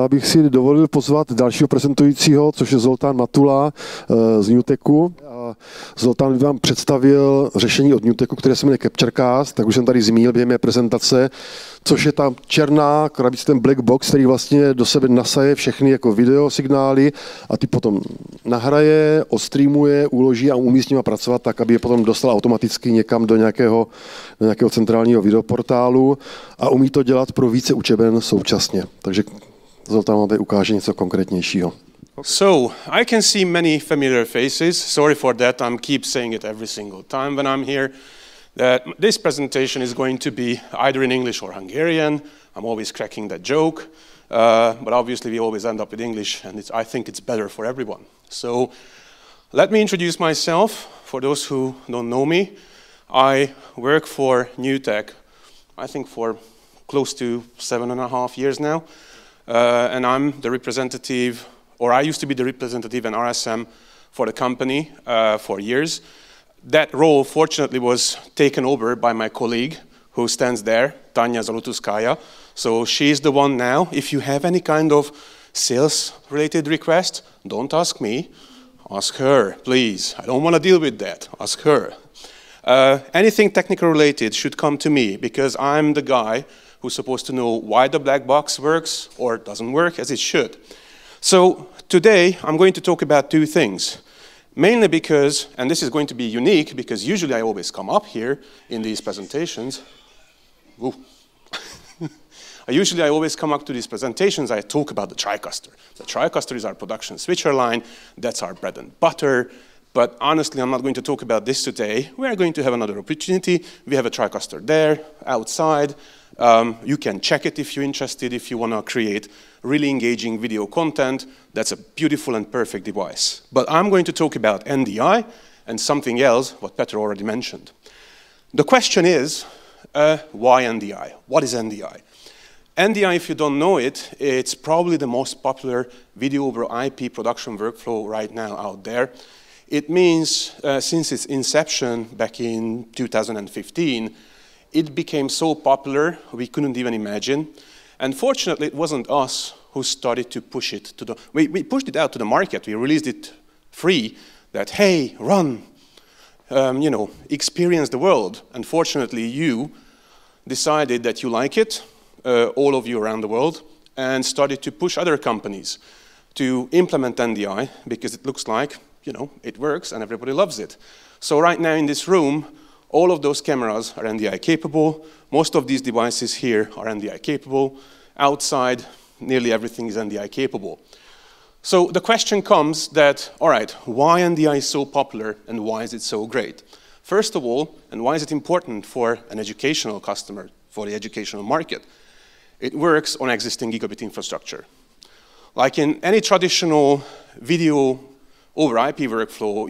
já bych si dovolil pozvat dalšího prezentujícího, což je Zoltán Matula z Newteku. Zoltán by vám představil řešení od Newteku, které se jmenuje CaptureCast, tak už jsem tady zmínil během mé prezentace, což je ta černá krabice, ten black box, který vlastně do sebe nasaje všechny jako videosignály a ty potom nahraje, ostreamuje, uloží a umí s nimi pracovat tak, aby je potom dostal automaticky někam do nějakého centrálního videoportálu a umí to dělat pro více učeben současně. Takže Zoltán vám tady ukáže něco konkrétnějšího. So, I can see many familiar faces. Sorry for that, I keep saying it every single time when I'm here. That this presentation is going to be either in English or Hungarian. I'm always cracking that joke. But obviously we always end up with English, and I think it's better for everyone. So, let me introduce myself. For those who don't know me, I work for Newtek, I think for close to 7.5 years now. And I'm the representative, or I used to be the representative and RSM for the company for years. That role, fortunately, was taken over by my colleague who stands there, Tanya Zalotuskaya. So she's the one now. If you have any kind of sales-related request, don't ask me. Ask her, please. I don't want to deal with that. Ask her. Anything technical related should come to me because I'm the guy who's supposed to know why the black box works or doesn't work as it should. So today I'm going to talk about two things. Mainly because, and this is going to be unique because usually I always come up here in these presentations. Usually I always come up to these presentations, I talk about the TriCustomer. The TriCustomer is our production switcher line, that's our bread and butter. But honestly, I'm not going to talk about this today. We are going to have another opportunity. We have a TriCustomer there, outside. You can check it if you're interested, if you want to create really engaging video content. That's a beautiful and perfect device. But I'm going to talk about NDI and something else, what Petr already mentioned. The question is, why NDI? What is NDI? NDI, if you don't know it, it's probably the most popular video over IP production workflow right now out there. It means, since its inception back in 2015, it became so popular we couldn't even imagine. And fortunately, it wasn't us who started to push it to the... We pushed it out to the market. We released it free that, hey, run, experience the world. Unfortunately, you decided that you like it, all of you around the world, and started to push other companies to implement NDI because it looks like, it works and everybody loves it. So right now in this room, all of those cameras are NDI capable. Most of these devices here are NDI capable. Outside, nearly everything is NDI capable. So the question comes that, all right, why NDI is so popular and why is it so great? First of all, and why is it important for an educational customer, for the educational market? It works on existing gigabit infrastructure. Like in any traditional video over IP workflow,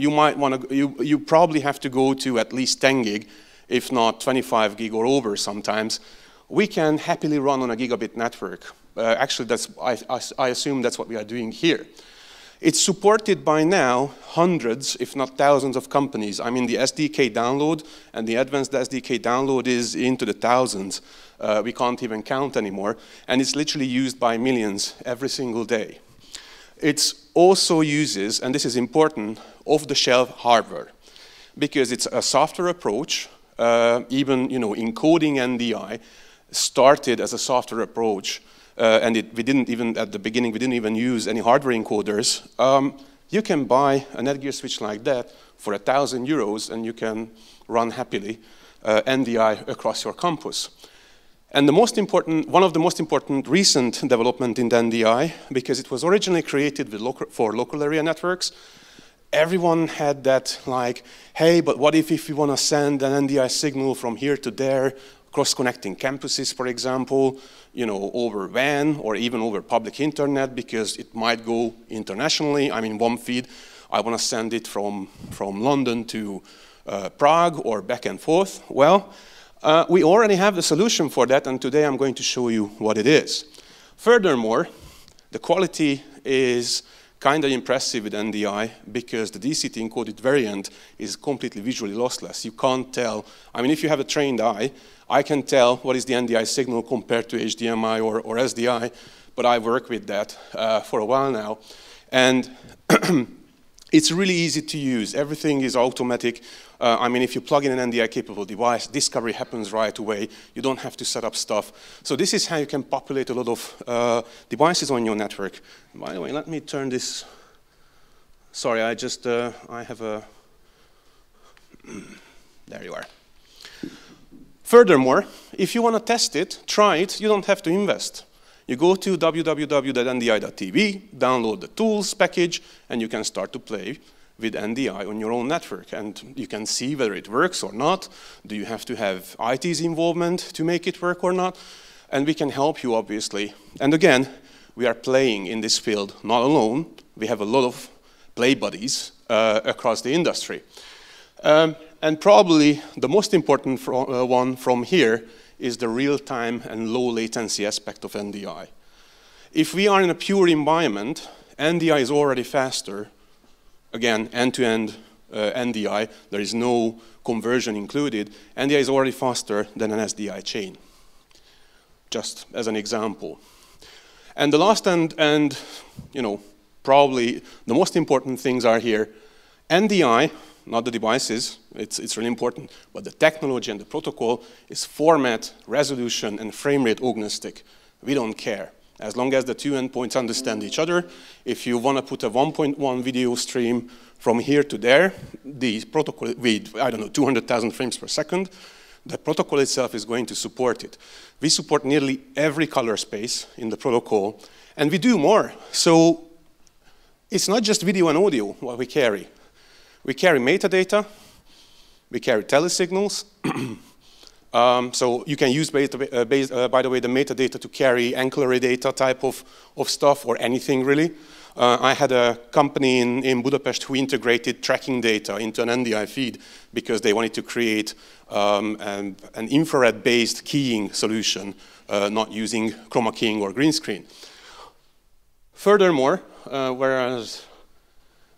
you probably have to go to at least 10 gig, if not 25 gig or over sometimes. We can happily run on a gigabit network. Actually, I assume that's what we are doing here. It's supported by now hundreds, if not thousands of companies. I mean, the SDK download and the advanced SDK download is into the thousands. We can't even count anymore. And it's literally used by millions every single day. It also uses, and this is important, off-the-shelf hardware, because it's a software approach. Even encoding NDI started as a software approach, and we didn't even at the beginning we didn't even use any hardware encoders. You can buy a Netgear switch like that for €1,000, and you can run happily NDI across your campus. And one of the most important recent development in the NDI, because it was originally created for local area networks, everyone had that like, hey, but what if we want to send an NDI signal from here to there, cross-connecting campuses, for example, over WAN or even over public internet, because it might go internationally. I mean, one feed, I want to send it from London to Prague or back and forth. Well, we already have the solution for that, and today I'm going to show you what it is. Furthermore, the quality is kind of impressive with NDI because the DCT encoded variant is completely visually lossless. You can't tell. I mean, if you have a trained eye, I can tell what is the NDI signal compared to HDMI or SDI, but I work with that for a while now. And it's really easy to use. Everything is automatic. I mean, if you plug in an NDI-capable device, discovery happens right away. You don't have to set up stuff. So this is how you can populate a lot of devices on your network. By the way, let me turn this. Sorry, I have a. There you are. Furthermore, if you want to test it, try it, you don't have to invest. You go to www.ndi.tv, download the tools package, and you can start to play with NDI on your own network. And you can see whether it works or not. Do you have to have IT's involvement to make it work or not? And we can help you, obviously. And again, we are playing in this field, not alone. We have a lot of play buddies across the industry. And probably the most important one from here is the real-time and low latency aspect of NDI. If we are in a pure environment, NDI is already faster. Again, end-to-end NDI, there is no conversion included. NDI is already faster than an SDI chain, just as an example. And the last and you know, probably the most important things are here. NDI, not the devices, it's really important, but the technology and the protocol is format, resolution, and frame rate agnostic. We don't care. As long as the two endpoints understand each other, if you want to put a 1.1 video stream from here to there, the protocol with, I don't know, 200,000 frames per second, the protocol itself is going to support it. We support nearly every color space in the protocol, and we do more. So it's not just video and audio what we carry. We carry metadata, we carry telesignals. So you can use, by the way, the metadata to carry ancillary data type of stuff or anything really. I had a company in Budapest who integrated tracking data into an NDI feed because they wanted to create an infrared-based keying solution, not using chroma keying or green screen. Furthermore, whereas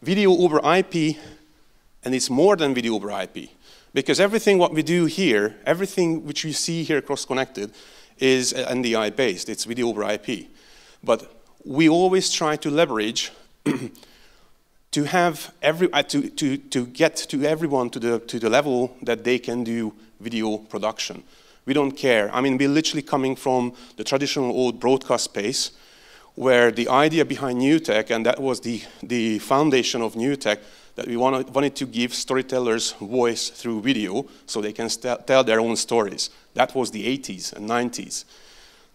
video over IP, and it's more than video over IP, because everything what we do here, everything which you see here cross-connected is NDI based, it's video over IP. But we always try to leverage to have to get to everyone to the level that they can do video production. We don't care. I mean, we're literally coming from the traditional old broadcast space where the idea behind Newtek, and that was the foundation of Newtek, that we wanted to give storytellers voice through video so they can tell their own stories. That was the 80s and 90s.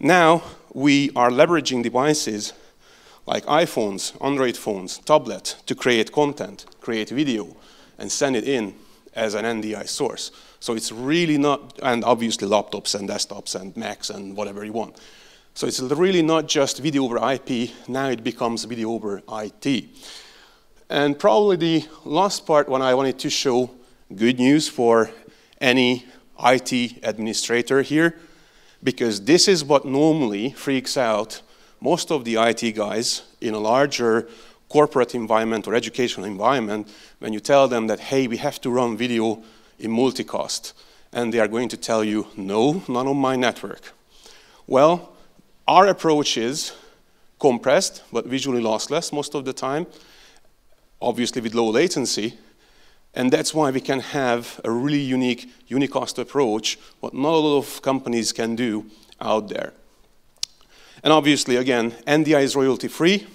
Now we are leveraging devices like iPhones, Android phones, tablet to create content, create video, and send it in as an NDI source. So it's really not, and obviously laptops and desktops and Macs and whatever you want. So it's really not just video over IP, now it becomes video over IT. And probably the last part when I wanted to show good news for any IT administrator here, because this is what normally freaks out most of the IT guys in a larger corporate environment or educational environment when you tell them that, hey, we have to run video in multicast. And they are going to tell you, no, not on my network. Well, our approach is compressed, but visually lossless most of the time, obviously with low latency, and that's why we can have a really unique unicast approach, what not a lot of companies can do out there. And obviously, again, NDI is royalty-free,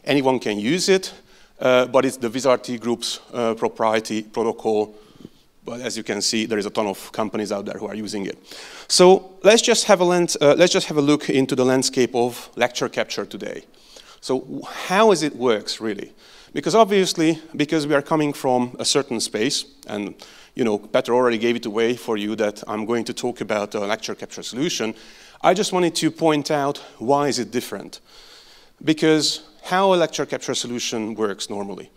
anyone can use it, but it's the WizRT Group's proprietary protocol. But as you can see, there is a ton of companies out there who are using it. So let's just have a look into the landscape of lecture capture today. So how is it works really? Because obviously, because we are coming from a certain space, and you know, Peter already gave it away for you that I'm going to talk about a lecture capture solution, I just wanted to point out why is it different. Because how a lecture capture solution works normally.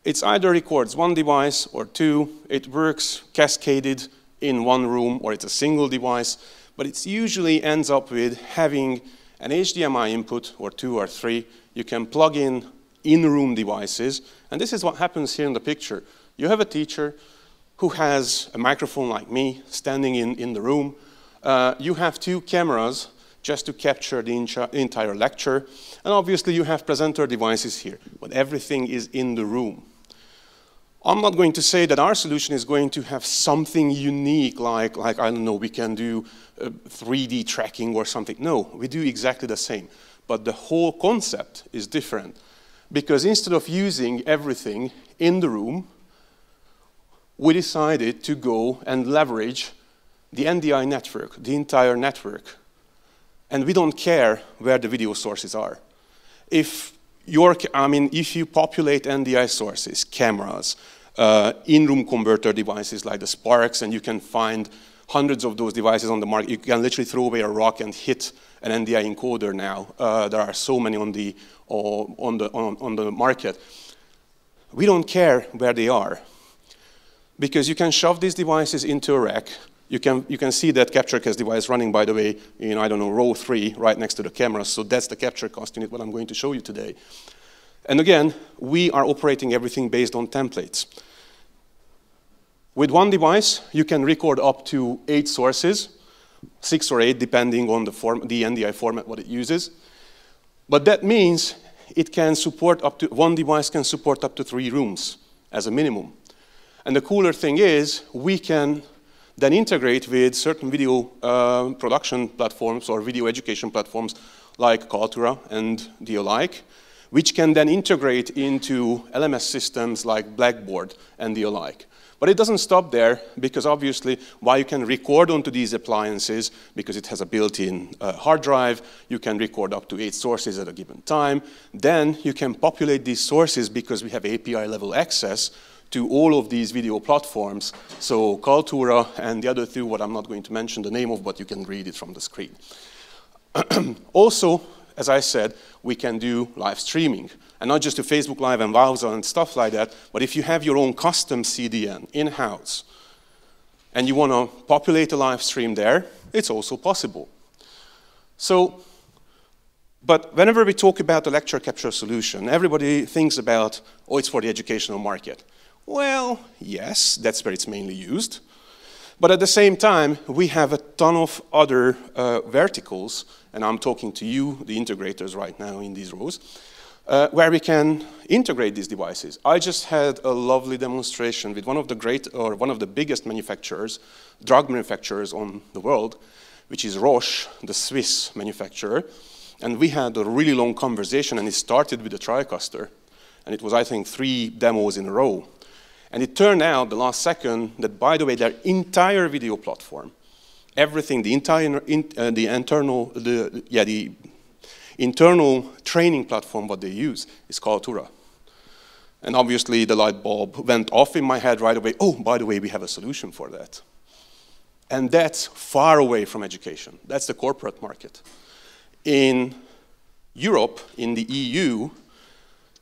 It's either records one device or two, it works cascaded in one room, or it's a single device, but it usually ends up with having an HDMI input, or two or three. You can plug in-room devices, and this is what happens here in the picture. You have a teacher who has a microphone like me standing in the room. You have two cameras just to capture the entire lecture. And obviously you have presenter devices here, but everything is in the room. I'm not going to say that our solution is going to have something unique like I don't know, we can do 3D tracking or something. No, we do exactly the same. But the whole concept is different. Because instead of using everything in the room, we decided to go and leverage the NDI network, the entire network. And we don't care where the video sources are. If you populate NDI sources, cameras, in-room converter devices like the Sparks, and you can find hundreds of those devices on the market. You can literally throw away a rock and hit an NDI encoder now. There are so many on the market. We don't care where they are, because you can shove these devices into a rack. You can see that CaptureCast device running, by the way, in, I don't know, row 3, right next to the camera. So that's the CaptureCast unit, what I'm going to show you today. And again, we are operating everything based on templates. With one device, you can record up to 8 sources, 6 or 8, depending on the NDI format, what it uses. But that means it can support one device can support up to 3 rooms as a minimum. And the cooler thing is, we can then integrate with certain video production platforms or video education platforms like Kaltura and the alike, which can then integrate into LMS systems like Blackboard and the alike. But it doesn't stop there, because obviously, while you can record onto these appliances, because it has a built-in hard drive, you can record up to 8 sources at a given time. Then you can populate these sources, because we have API-level access to all of these video platforms. So Kaltura and the other 2, what I'm not going to mention the name of, but you can read it from the screen. Also, as I said, we can do live streaming. And not just to Facebook Live and Wowza and stuff like that, but if you have your own custom CDN in-house and you want to populate a live stream there, it's also possible. So, but whenever we talk about the lecture capture solution, everybody thinks about, oh, it's for the educational market. Well, yes, that's where it's mainly used. But at the same time, we have a ton of other verticals, and I'm talking to you, the integrators right now in these rows, where we can integrate these devices. I just had a lovely demonstration with one of the biggest manufacturers, drug manufacturers on the world, which is Roche, the Swiss manufacturer. And we had a really long conversation, and it started with a TriCaster. And it was, I think, 3 demos in a row. And it turned out, the last second, that, by the way, their entire video platform, everything, the internal training platform, what they use, is Kaltura. And obviously, the light bulb went off in my head right away. Oh, by the way, we have a solution for that. And that's far away from education. That's the corporate market. In Europe, in the EU,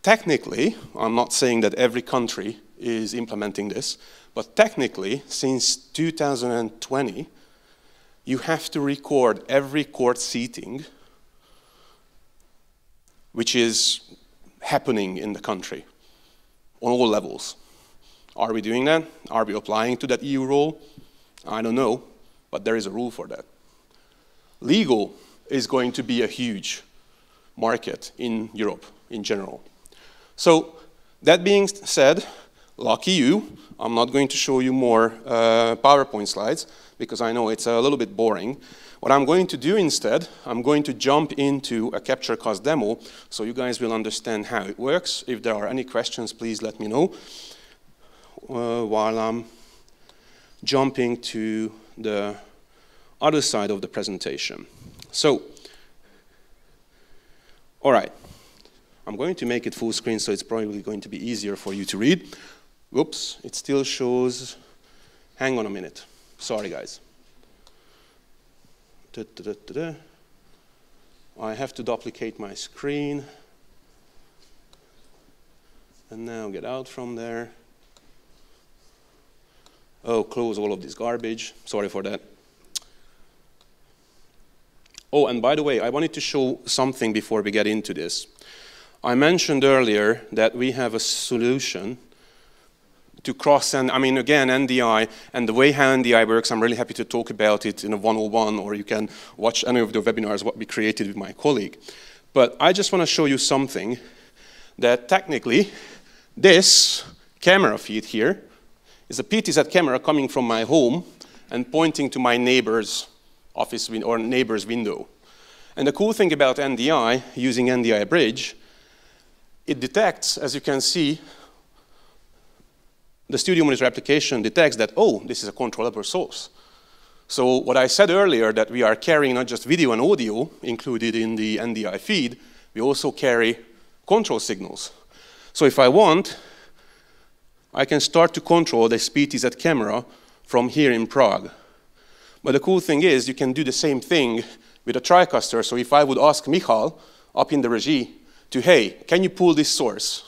technically, I'm not saying that every country is implementing this, but technically, since 2020, you have to record every court seating which is happening in the country on all levels. Are we doing that? Are we applying to that EU rule? I don't know, but there is a rule for that. Legal is going to be a huge market in Europe in general. So that being said, lucky you, I'm not going to show you more PowerPoint slides because I know it's a little bit boring. What I'm going to do instead, I'm going to jump into a CaptureCast demo so you guys will understand how it works. If there are any questions, please let me know while I'm jumping to the other side of the presentation. So, all right. I'm going to make it full screen, so it's probably going to be easier for you to read. Whoops, it still shows, hang on a minute. Sorry, guys. I have to duplicate my screen. And now get out from there. Oh, close all of this garbage. Sorry for that. Oh, and by the way, I wanted to show something before we get into this. I mentioned earlier that we have a solution to cross, and I mean, again, NDI, and the way how NDI works, I'm really happy to talk about it in a 101, or you can watch any of the webinars what we created with my colleague. But I just want to show you something that technically, this camera feed here is a PTZ camera coming from my home and pointing to my neighbor's office or neighbor's window. And the cool thing about NDI, using NDI Bridge, it detects, as you can see, the Studio Monitor application detects that, oh, this is a controllable source. So what I said earlier, that we are carrying not just video and audio included in the NDI feed, we also carry control signals. So if I want, I can start to control the PTZ camera from here in Prague. But the cool thing is, you can do the same thing with a TriCaster. So if I would ask Michal up in the regie to, hey, can you pull this source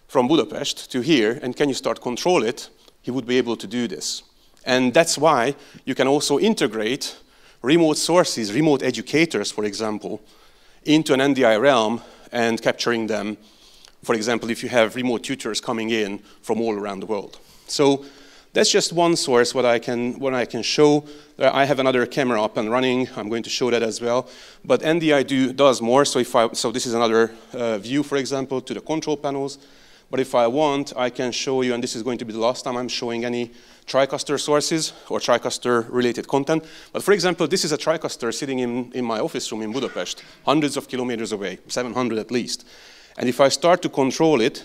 from Budapest to here, and can you start control it, he would be able to do this. And that's why you can also integrate remote sources, remote educators, for example, into an NDI realm and capturing them, for example, if you have remote tutors coming in from all around the world. So that's just one source what I can show. I have another camera up and running. I'm going to show that as well. But NDI does more. So this is another view, for example, to the control panels. But if I want, I can show you, and this is going to be the last time I'm showing any TriCaster sources or TriCaster-related content. But for example, this is a TriCaster sitting in my office room in Budapest, hundreds of kilometers away, 700 at least. And if I start to control it,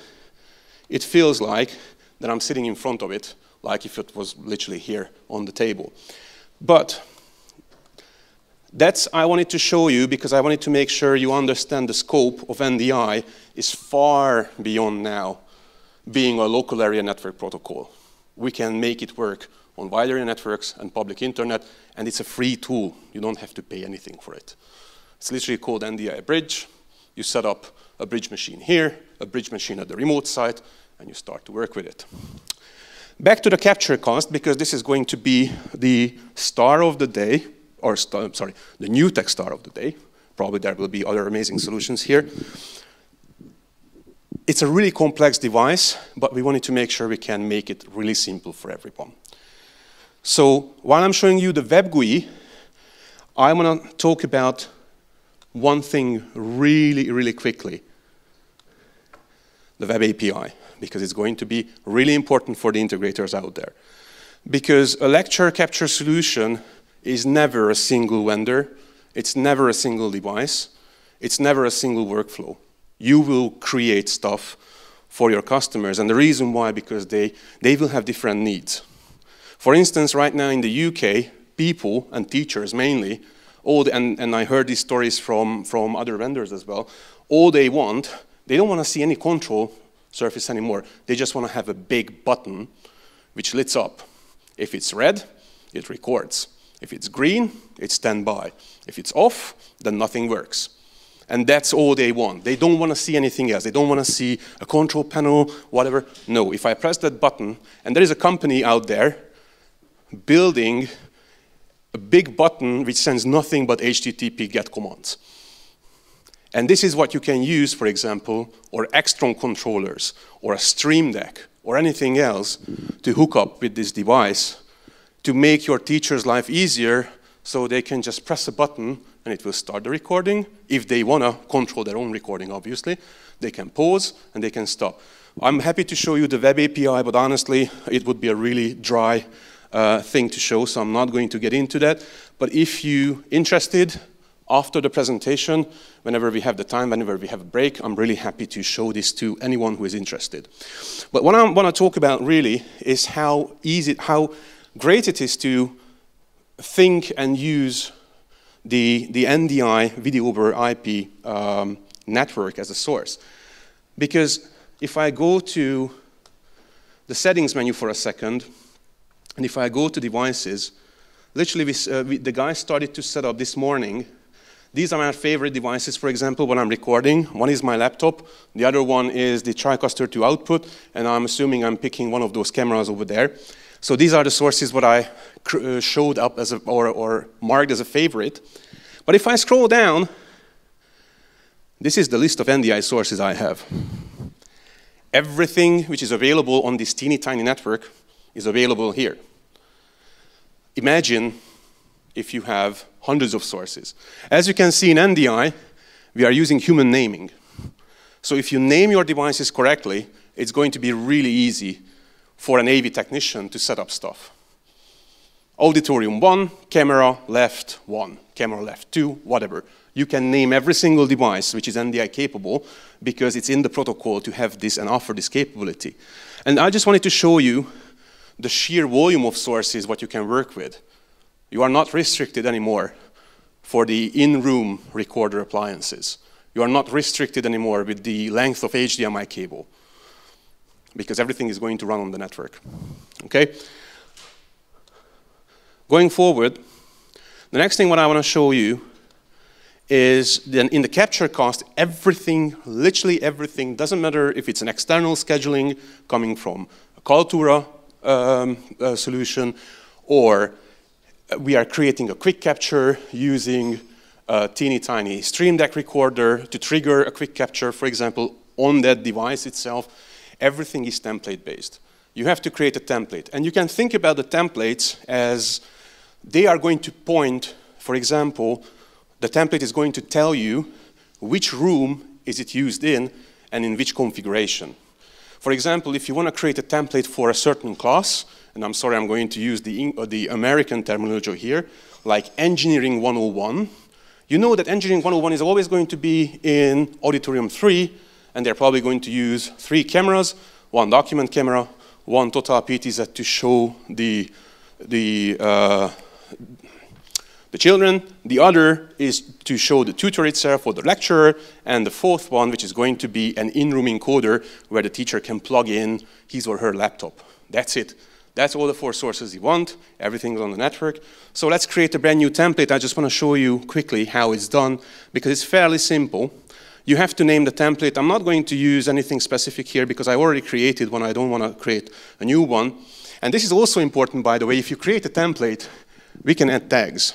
it feels like that I'm sitting in front of it, like if it was literally here on the table. But that's I wanted to show you because I wanted to make sure you understand the scope of NDI is far beyond now being a local area network protocol. We can make it work on wide area networks and public internet, and it's a free tool. You don't have to pay anything for it. It's literally called NDI Bridge. You set up a bridge machine here, a bridge machine at the remote site, and you start to work with it. Back to the CaptureCast, because this is going to be the star of the day, or the Newtek star of the day. Probably there will be other amazing solutions here. It's a really complex device, but we wanted to make sure we can make it really simple for everyone. So while I'm showing you the web GUI, I want to talk about one thing really, really quickly. The web API, because it's going to be really important for the integrators out there. Because a lecture capture solution is never a single vendor, it's never a single device, it's never a single workflow. You will create stuff for your customers, and the reason why, because they will have different needs. For instance, right now in the UK, people and teachers mainly, and I heard these stories from other vendors as well, all they don't want to see any control surface anymore. They just want to have a big button which lights up. If it's red, it records. If it's green, it's standby. If it's off, then nothing works. And that's all they want. They don't want to see anything else. They don't want to see a control panel, whatever. No, if I press that button, and there is a company out there building a big button which sends nothing but HTTP GET commands. And this is what you can use, for example, or Extron controllers, or a Stream Deck, or anything else to hook up with this device to make your teacher's life easier so they can just press a button and it will start the recording. If they want to control their own recording, obviously, they can pause and they can stop. I'm happy to show you the web API, but honestly, it would be a really dry thing to show, so I'm not going to get into that. But if you're interested, after the presentation, whenever we have the time, whenever we have a break, I'm really happy to show this to anyone who is interested. But what I want to talk about really is how great it is to think and use the NDI video over IP network as a source. Because if I go to the settings menu for a second, and if I go to devices, literally the guys started to set up this morning. These are my favorite devices, for example, when I'm recording. One is my laptop, the other one is the TriCaster to output, and I'm assuming I'm picking one of those cameras over there. So these are the sources what I showed up as or marked as a favorite. But if I scroll down, this is the list of NDI sources I have. Everything which is available on this teeny tiny network is available here. Imagine if you have hundreds of sources. As you can see in NDI, we are using human naming. So if you name your devices correctly, it's going to be really easy for an AV technician to set up stuff. Auditorium 1, camera left 1, camera left 2, whatever. You can name every single device which is NDI capable because it's in the protocol to have this and offer this capability. And I just wanted to show you the sheer volume of sources what you can work with. You are not restricted anymore for the in-room recorder appliances. You are not restricted anymore with the length of HDMI cable because everything is going to run on the network. Okay? Going forward, the next thing what I want to show you is then in the CaptureCast, everything, literally everything, doesn't matter if it's an external scheduling coming from a Kaltura solution, or we are creating a quick capture using a teeny tiny Stream Deck recorder to trigger a quick capture, for example, on that device itself. Everything is template-based. You have to create a template. And you can think about the templates as they are going to point, for example, the template is going to tell you which room is it used in and in which configuration. For example, if you want to create a template for a certain class, and I'm sorry, I'm going to use the American terminology here, like Engineering 101, you know that Engineering 101 is always going to be in Auditorium 3, and they're probably going to use 3 cameras, 1 document camera, 1 total PTZ to show the children. The other is to show the tutor itself or the lecturer, and the 4th one, which is going to be an in-room encoder where the teacher can plug in his or her laptop. That's it. That's all the 4 sources you want. Everything's on the network. So let's create a brand new template. I just want to show you quickly how it's done because it's fairly simple. You have to name the template. I'm not going to use anything specific here because I already created one. I don't want to create a new one. And this is also important, by the way. If you create a template, we can add tags.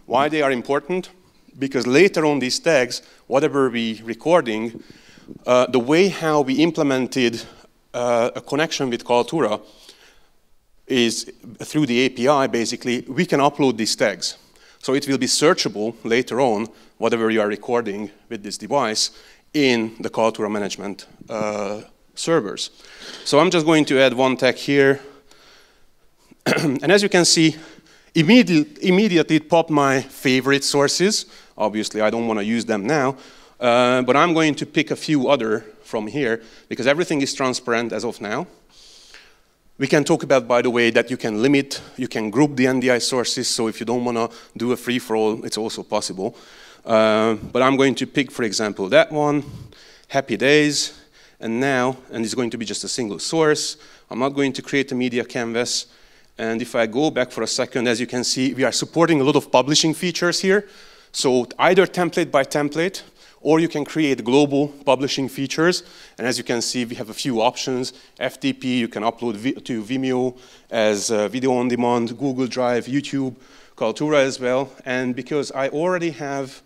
Why they are important? Because later on these tags, whatever we recording, the way how we implemented a connection with Kaltura is through the API, basically, we can upload these tags. So it will be searchable later on, whatever you are recording with this device, in the Kaltura management servers. So I'm just going to add 1 tag here. And as you can see, immediately it popped my favorite sources. Obviously, I don't want to use them now. But I'm going to pick a few other from here, because everything is transparent as of now. We can talk about, by the way, that you can limit, you can group the NDI sources, so if you don't want to do a free-for-all, it's also possible. But I'm going to pick, for example, that one, Happy Days, and it's going to be just a single source. I'm not going to create a media canvas. And if I go back for a second, as you can see, we are supporting a lot of publishing features here. So either template by template, or you can create global publishing features. And as you can see, we have a few options. FTP, you can upload to Vimeo as video on demand, Google Drive, YouTube, Kaltura as well. And because I already have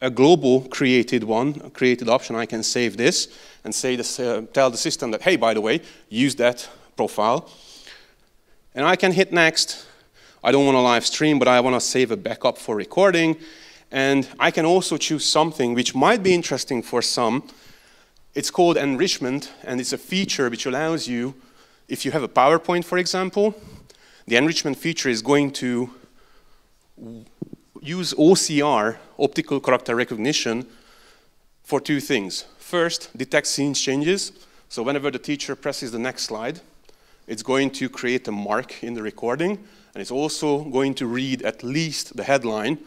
a global created option, I can save this and say tell the system that, hey, by the way, use that profile. And I can hit next. I don't want to live stream, but I want to save a backup for recording. And I can also choose something which might be interesting for some. It's called enrichment, and it's a feature which allows you, if you have a PowerPoint, for example, the enrichment feature is going to use OCR, optical character recognition, for 2 things. First, detect scene changes. So whenever the teacher presses the next slide, it's going to create a mark in the recording, and it's also going to read at least the headline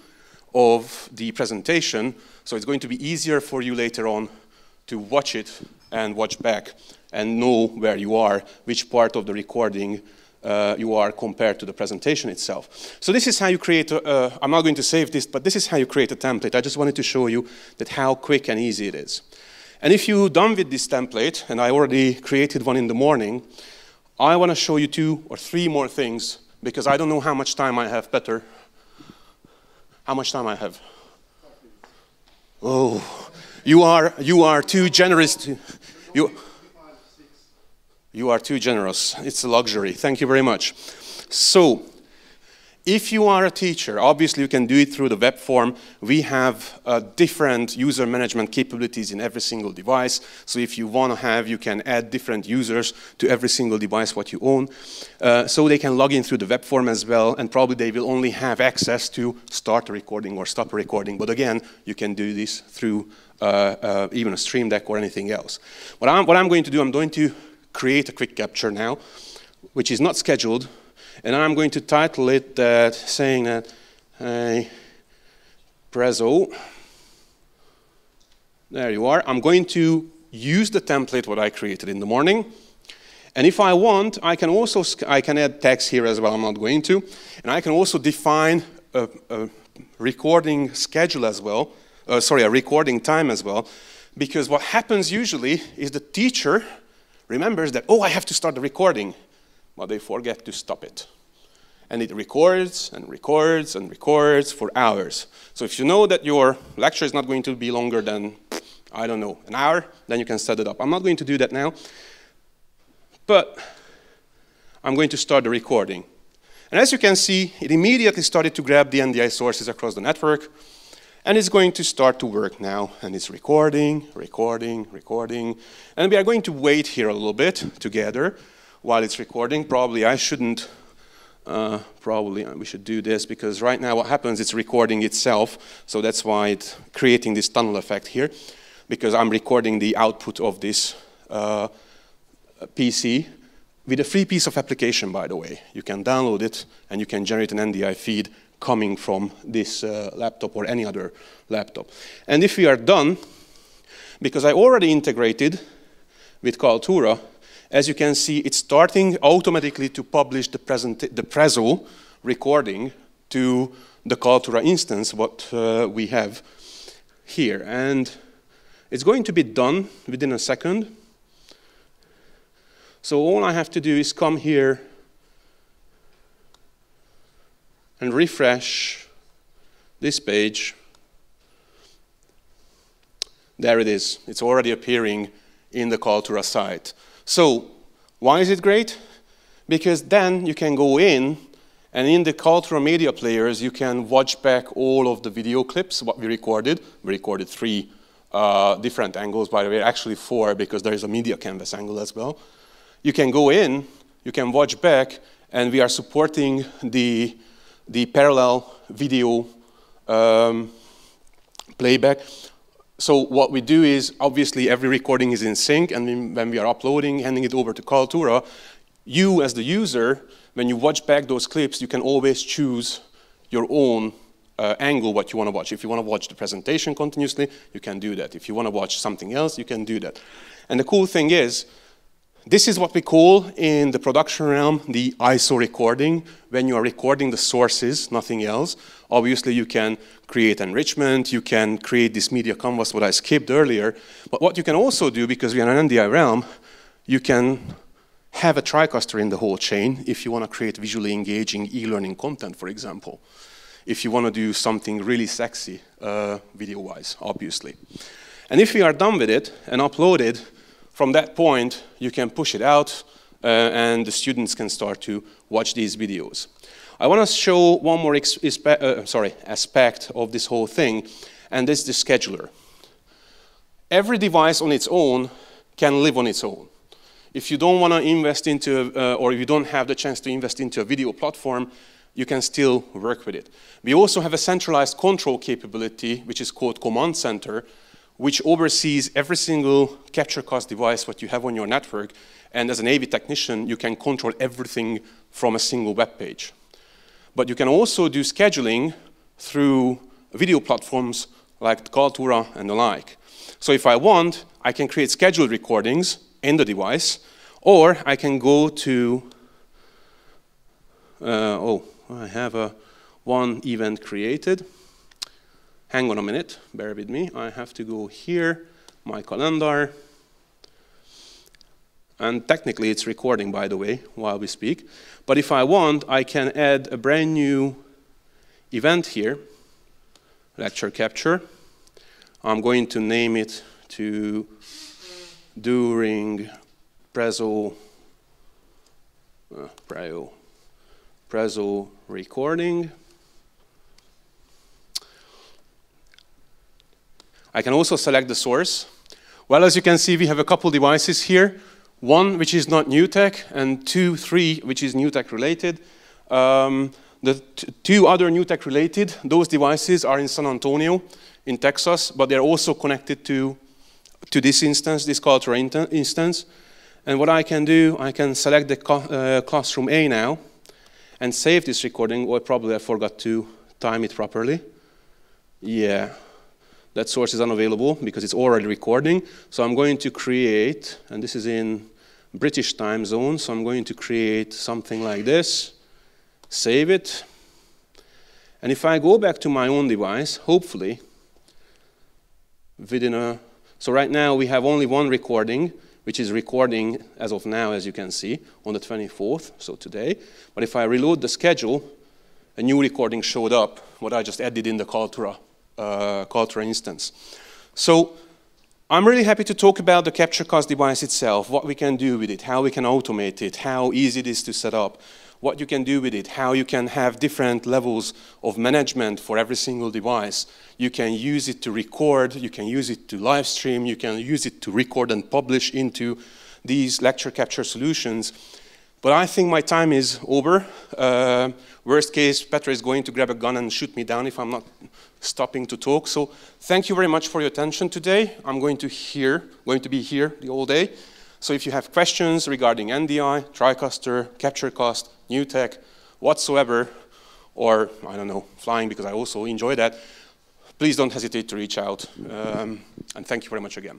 of the presentation, so it's going to be easier for you later on to watch it and watch back and know where you are, which part of the recording you are compared to the presentation itself. So this is how you create, I'm not going to save this, but this is how you create a template. I just wanted to show you that how quick and easy it is. And if you're done with this template, and I already created one in the morning, I want to show you 2 or 3 more things, because I don't know how much time I have. Better. How much time I have? Oh, you are too generous. You are too generous. It's a luxury. Thank you very much. So, if you are a teacher, obviously you can do it through the web form. We have different user management capabilities in every single device. So if you want to have, you can add different users to every single device what you own. So they can log in through the web form as well, and probably they will only have access to start a recording or stop a recording. But again, you can do this through even a Stream Deck or anything else. What I'm going to do, I'm going to create a quick capture now, which is not scheduled. And I'm going to title it that, saying that, hey, Prezo, there you are. I'm going to use the template what I created in the morning. And if I want, I can add text here as well. I'm not going to. And I can also define a recording schedule as well. A recording time as well. Because what happens usually is the teacher remembers that, oh, I have to start the recording. But they forget to stop it. And it records and records and records for hours. So if you know that your lecture is not going to be longer than, I don't know, an hour, then you can set it up. I'm not going to do that now. But I'm going to start the recording. And as you can see, it immediately started to grab the NDI sources across the network. And it's going to start to work now. And it's recording, recording, recording. And we are going to wait here a little bit together while it's recording. Probably I shouldn't, we should do this, because right now what happens, it's recording itself. So that's why it's creating this tunnel effect here, because I'm recording the output of this PC with a free piece of application, by the way. You can download it and you can generate an NDI feed coming from this laptop or any other laptop. And if we are done, because I already integrated with Kaltura, as you can see, it's starting automatically to publish the Prezo recording to the Kaltura instance, what we have here. And it's going to be done within a second. So all I have to do is come here and refresh this page. There it is. It's already appearing in the Kaltura site. So why is it great? Because then you can go in, and in the Kaltura media players, you can watch back all of the video clips, what we recorded. We recorded 3 different angles, by the way, actually 4, because there is a media canvas angle as well. You can go in, you can watch back, and we are supporting the parallel video playback. So what we do is, obviously, every recording is in sync, and when we are uploading, handing it over to Kaltura, you as the user, when you watch back those clips, you can always choose your own angle what you want to watch. If you want to watch the presentation continuously, you can do that. If you want to watch something else, you can do that. And the cool thing is, this is what we call in the production realm the ISO recording, when you are recording the sources, nothing else. Obviously, you can create enrichment, you can create this media canvas, what I skipped earlier. But what you can also do, because we are in an NDI realm, you can have a TriCaster in the whole chain if you want to create visually engaging e-learning content, for example. If you want to do something really sexy, video-wise, obviously. And if we are done with it and upload it, from that point, you can push it out, and the students can start to watch these videos. I want to show one more aspect of this whole thing, and this is the scheduler. Every device on its own can live on its own. If you don't want to invest into, or if you don't have the chance to invest into a video platform, you can still work with it. We also have a centralized control capability, which is called Command Center, which oversees every single CaptureCast device what you have on your network. And as an AV technician, you can control everything from a single web page. But you can also do scheduling through video platforms like Kaltura and the like. So if I want, I can create scheduled recordings in the device, or I can go to, I have one event created. Hang on a minute, bear with me. I have to go here, my calendar. And technically it's recording, by the way, while we speak. But if I want, I can add a brand new event here, lecture capture. I'm going to name it to during prezo recording. I can also select the source. Well, as you can see, we have a couple devices here. One which is not Newtek, and three which is Newtek related. The two other Newtek related, those devices are in San Antonio, in Texas, but they're also connected to this instance, this cultural instance. And what I can do, I can select the classroom A now and save this recording. Well, probably I forgot to time it properly. Yeah, that source is unavailable because it's already recording. So I'm going to create, and this is in British time zone, so I'm going to create something like this, save it. And if I go back to my own device, hopefully, so right now we have only one recording, which is recording as of now, as you can see, on the 24th, so today. But if I reload the schedule, a new recording showed up, what I just added in the Cultura instance. So I'm really happy to talk about the CaptureCast device itself, what we can do with it, how we can automate it, how easy it is to set up, what you can do with it, how you can have different levels of management for every single device. You can use it to record, you can use it to live stream, you can use it to record and publish into these lecture capture solutions. But I think my time is over. Worst case, Petra is going to grab a gun and shoot me down if I'm not stopping to talk. So thank you very much for your attention today. I'm going to be here the whole day. So if you have questions regarding NDI, TriCaster, CaptureCast, Newtek, whatsoever, or I don't know, flying, because I also enjoy that, please don't hesitate to reach out. And thank you very much again.